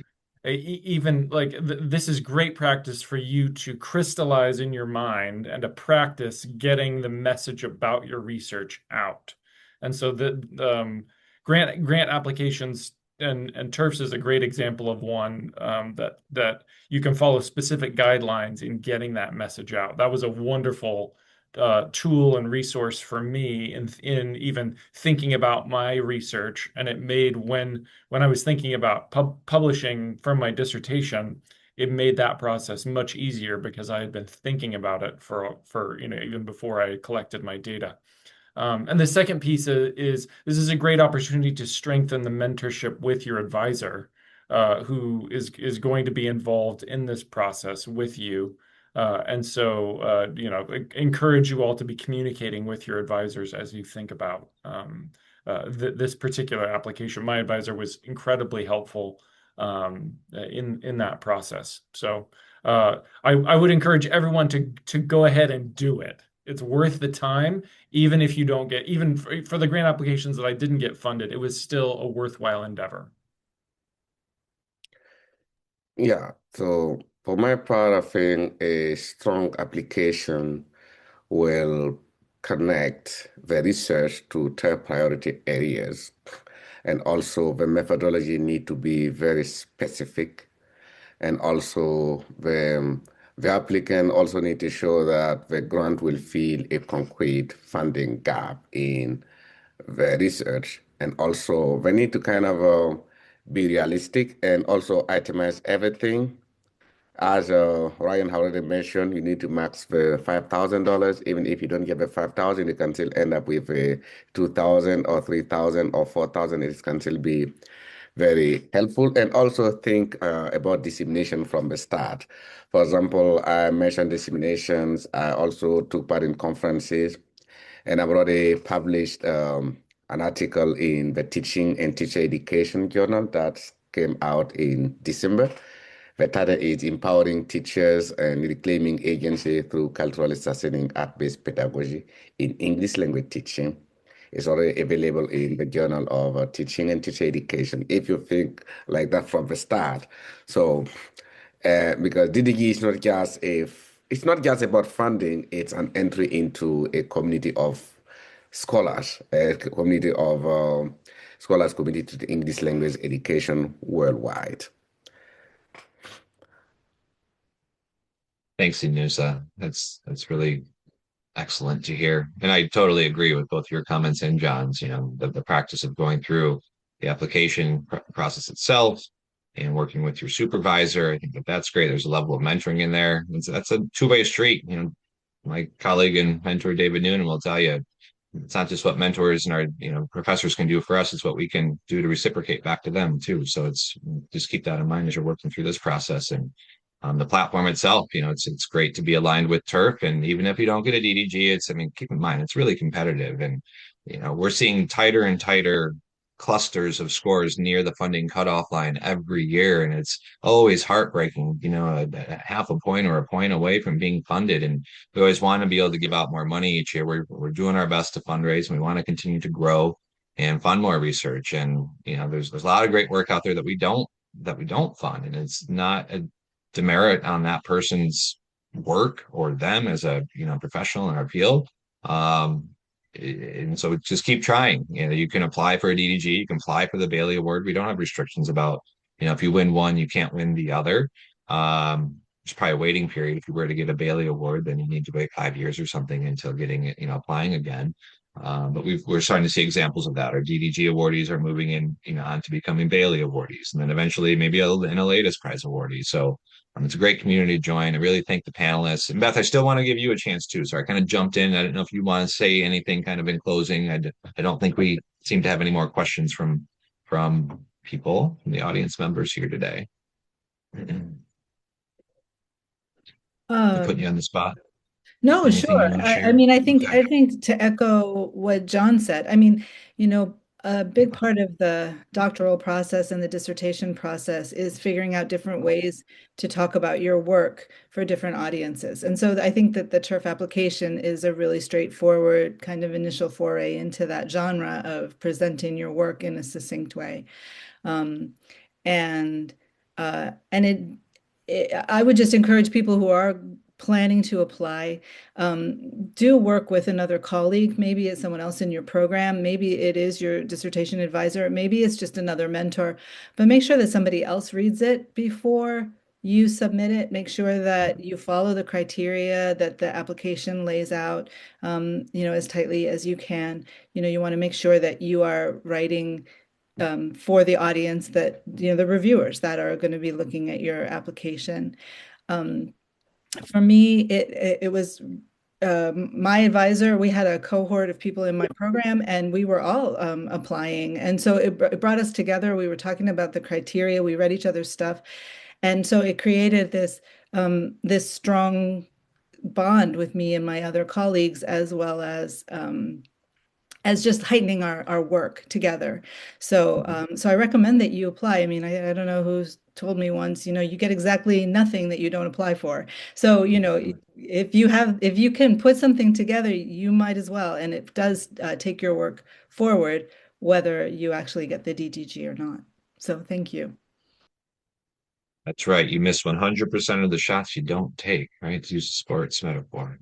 even like this is great practice for you to crystallize in your mind and to practice getting the message about your research out. And so the grant applications and TERFs is a great example of one that you can follow specific guidelines in getting that message out. That was a wonderful tool and resource for me in even thinking about my research. And it made when I was thinking about publishing from my dissertation, it made that process much easier because I had been thinking about it for even before I collected my data. And the second piece is this is a great opportunity to strengthen the mentorship with your advisor, who is going to be involved in this process with you. And so, encourage you all to be communicating with your advisors as you think about this particular application. My advisor was incredibly helpful in that process. So I would encourage everyone to go ahead and do it. It's worth the time, even if you don't get, even for the grant applications that I didn't get funded, it was still a worthwhile endeavor. Yeah, so for my part, I think a strong application will connect the research to top priority areas. And also the methodology need to be very specific. And also the applicant also need to show that the grant will fill a concrete funding gap in the research. And also they need to kind of be realistic and also itemize everything. As Ryan already mentioned, you need to max the $5,000. Even if you don't get the 5,000, you can still end up with a 2,000 or 3,000 or 4,000. It can still be very helpful. And also think about dissemination from the start. For example, I mentioned disseminations. I also took part in conferences, and I've already published an article in the Teaching and Teacher Education Journal that came out in December. The title is Empowering Teachers and Reclaiming Agency Through Culturally Sustaining Art-Based Pedagogy in English Language Teaching. It's already available in the Journal of Teaching and Teacher Education, if you think like that from the start. So, because DDG is it's not just about funding, it's an entry into a community of scholars, a community of scholars committed to the English language education worldwide. Thanks, Inoussa. That's really excellent to hear. And I totally agree with both your comments and John's, the practice of going through the application process itself and working with your supervisor. I think that's great. There's a level of mentoring in there. That's a two-way street. My colleague and mentor, David Noonan, will tell you, it's not just what mentors and our, professors can do for us. It's what we can do to reciprocate back to them too. So just keep that in mind as you're working through this process. And the platform itself, it's great to be aligned with TERF. And even if you don't get a DDG, keep in mind, it's really competitive. And, we're seeing tighter and tighter clusters of scores near the funding cutoff line every year. And it's always heartbreaking, a half a point or a point away from being funded. And we always want to be able to give out more money each year. We're doing our best to fundraise, and we want to continue to grow and fund more research. And, there's a lot of great work out there that we don't fund. And it's not a demerit on that person's work or them as a professional in our field. And so just keep trying. You can apply for a DDG, you can apply for the Bailey Award. We don't have restrictions about if you win one, you can't win the other. There's probably a waiting period. If you were to get a Bailey Award, then you need to wait 5 years or something until getting it, applying again. But we're starting to see examples of that. Our DDG awardees are moving on to becoming Bailey awardees, and then eventually maybe an Elatus Prize awardee. So it's a great community to join. I really thank the panelists. And Beth, I still want to give you a chance too. So I kind of jumped in. I don't know if you want to say anything kind of in closing. I don't think we seem to have any more questions from people, from the audience members here today. Putting you on the spot. No, Anything you sure. want to I share? mean, Okay. I think to echo what John said, I mean, a big part of the doctoral process and the dissertation process is figuring out different ways to talk about your work for different audiences. And so I think that the TIRF application is a really straightforward kind of initial foray into that genre of presenting your work in a succinct way. And I would just encourage people who are planning to apply, do work with another colleague. Maybe it's someone else in your program. Maybe it is your dissertation advisor. Maybe it's just another mentor. But make sure that somebody else reads it before you submit it. Make sure that you follow the criteria that the application lays out, as tightly as you can. You want to make sure that you are writing for the audience, that the reviewers that are going to be looking at your application. For me, it was my advisor. We had a cohort of people in my program, and we were all applying, and so it brought us together. We were talking about the criteria. We read each other's stuff, and so it created this strong bond with me and my other colleagues, as well as just heightening our work together. So I recommend that you apply. I mean, I don't know who's told me once, you get exactly nothing that you don't apply for. So, if you can put something together, you might as well. And it does take your work forward, whether you actually get the DDG or not. So thank you. That's right. You miss 100% of the shots you don't take, right? To use a sports metaphor.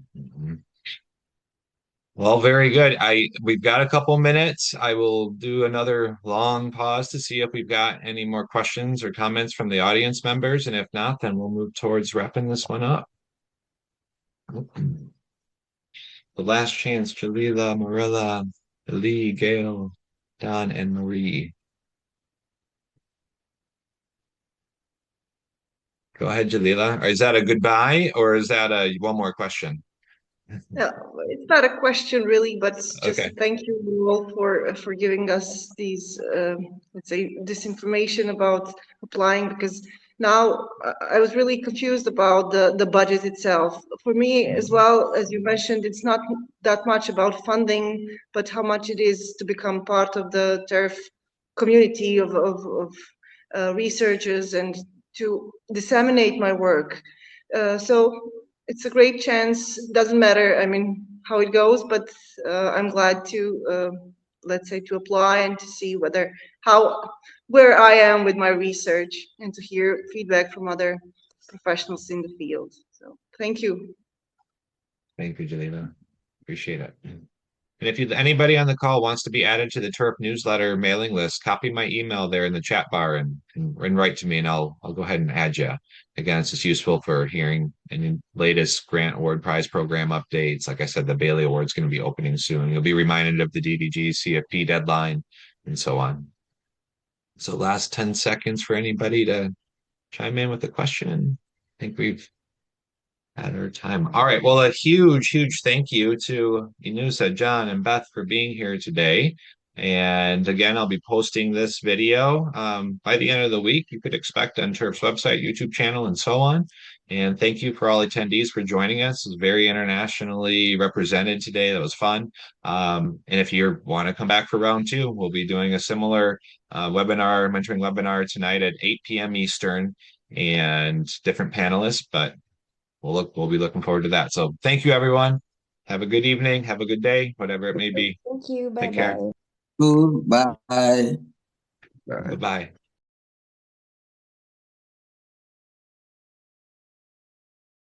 Well, very good. We've got a couple minutes. I will do another long pause to see if we've got any more questions or comments from the audience members. And if not, then we'll move towards wrapping this one up. The last chance, Jalila, Marilla, Lee, Gail, Don, and Marie. Go ahead, Jalila. Or is that a goodbye or is that one more question? No, it's not a question really, but it's just Okay. thank you all for giving us these, let's say, this information about applying, because now I was really confused about the budget itself. For me as well, as you mentioned, it's not that much about funding, but how much it is to become part of the TERF community of researchers and to disseminate my work. So it's a great chance. Doesn't matter, I mean, how it goes, but I'm glad to, let's say, to apply and to see where I am with my research and to hear feedback from other professionals in the field. So thank you. Thank you, Jalila. Appreciate it. And if anybody on the call wants to be added to the TERF newsletter mailing list, copy my email there in the chat bar and write to me, and I'll go ahead and add you. Again, it's just useful for hearing any latest grant award prize program updates. Like I said, the Bailey Award is going to be opening soon. You'll be reminded of the DDG CFP deadline and so on. So last 10 seconds for anybody to chime in with a question. I think we've at our time. All right. Well, a huge thank you to Inoussa, John, and Beth for being here today. And again, I'll be posting this video by the end of the week. You could expect on TERF's website, YouTube channel, and so on. And thank you for all attendees for joining us. It's very internationally represented today. That was fun. And if you want to come back for round two, we'll be doing a similar mentoring webinar tonight at 8 p.m. Eastern, and different panelists, but we'll be looking forward to that. So thank you, everyone. Have a good evening. Have a good day, whatever it may be. Thank you. Take care. Bye-bye. Goodbye. Bye-bye.